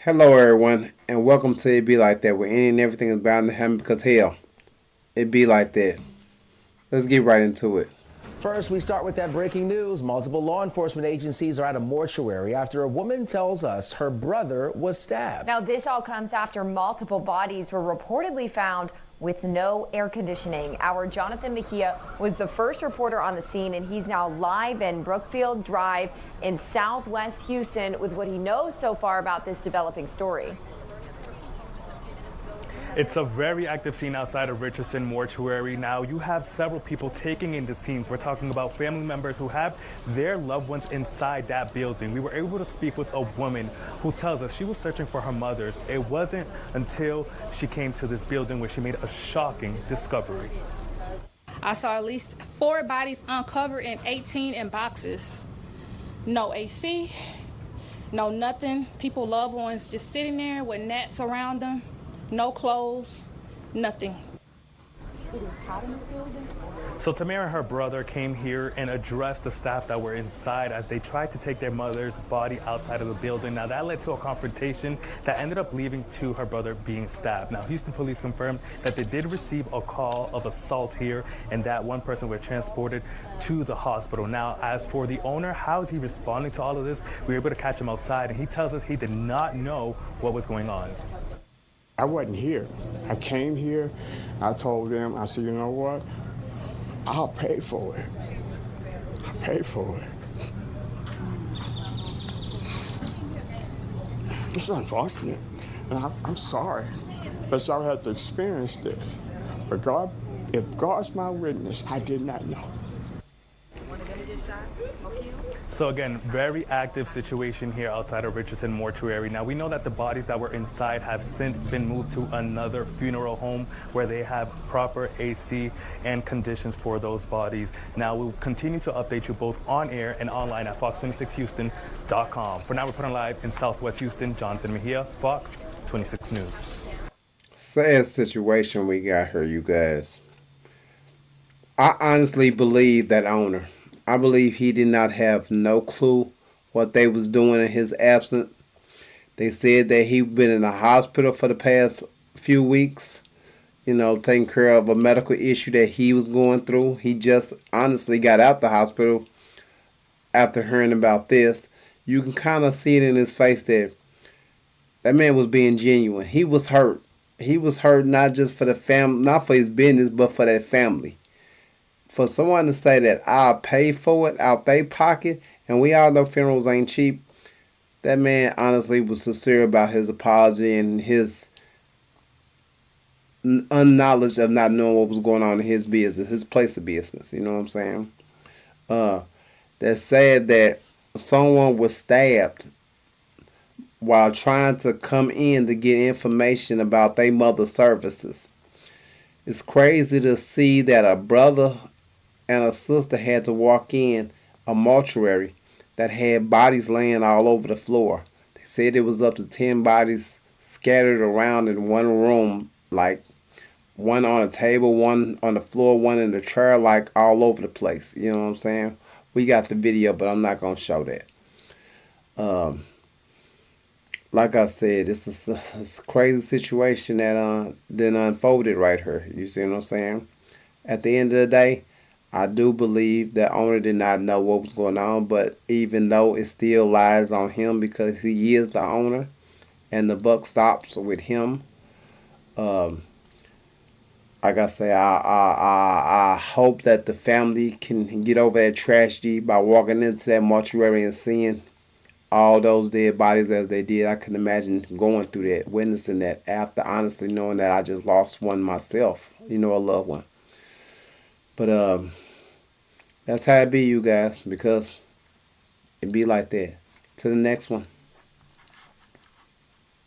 Hello, everyone, and welcome to It Be Like That, where any and everything is bound to happen because hell, it be like that. Let's get right into it. First, we start with that breaking news. Multiple law enforcement agencies are at a mortuary after a woman tells us her brother was stabbed. Now, this all comes after multiple bodies were reportedly found with no air conditioning. Our Jonathan Mejia was the first reporter on the scene, and he's now live in Brookfield Drive in Southwest Houston with what he knows so far about this developing story. It's a very active scene outside of Richardson Mortuary. Now, you have several people taking in the scenes. We're talking about family members who have their loved ones inside that building. We were able to speak with a woman who tells us she was searching for her mother's. It wasn't until she came to this building where she made a shocking discovery. I saw at least 4 bodies uncovered and 18 in boxes. No AC, no nothing. People, loved ones just sitting there with nets around them. No clothes, nothing. It is hot in this building. So Tamara and her brother came here and addressed the staff that were inside as they tried to take their mother's body outside of the building. Now that led to a confrontation that ended up leading to her brother being stabbed. Now Houston police confirmed that they did receive a call of assault here and that one person was transported to the hospital. Now as for the owner, how is he responding to all of this? We were able to catch him outside and he tells us he did not know what was going on. I wasn't here. I came here. I told them, I said, you know what? I'll pay for it. I'll pay for it. It's unfortunate, and I'm sorry. But sorry I had to experience this. But God, if God's my witness, I did not know. So again, very active situation here outside of Richardson Mortuary. Now we know that the bodies that were inside have since been moved to another funeral home where they have proper AC and conditions for those bodies. Now we'll continue to update you both on air and online at fox26houston.com. For now, we're putting live in Southwest Houston. Jonathan Mejia, Fox 26 News. Sad situation we got here, you guys. I honestly believe that owner. I believe he did not have no clue what they was doing in his absence. They said that he been in the hospital for the past few weeks, taking care of a medical issue that he was going through. He just honestly got out the hospital after hearing about this. You can kind of see it in his face that man was being genuine. He was hurt. He was hurt not just for the family, not for his business, but for that family. For someone to say that I'll pay for it out their pocket, and we all know funerals ain't cheap, that man honestly was sincere about his apology and his unknowledge of not knowing what was going on in his business, his place of business. You know what I'm saying? That's sad that someone was stabbed while trying to come in to get information about their mother's services. It's crazy to see that a brother and a sister had to walk in a mortuary that had bodies laying all over the floor. They said it was up to 10 bodies scattered around in one room, like one on a table, one on the floor, one in the chair, like all over the place. You know what I'm saying? We got the video, but I'm not going to show that. Like I said, it's a crazy situation that then unfolded right here. You see what I'm saying? At the end of the day, I do believe the owner did not know what was going on, but even though it still lies on him because he is the owner and the buck stops with him, like I say, I hope that the family can get over that tragedy by walking into that mortuary and seeing all those dead bodies as they did. I can imagine going through that, witnessing that after honestly knowing that I just lost one myself, a loved one. But that's how it be, you guys, because it be like that. To the next one.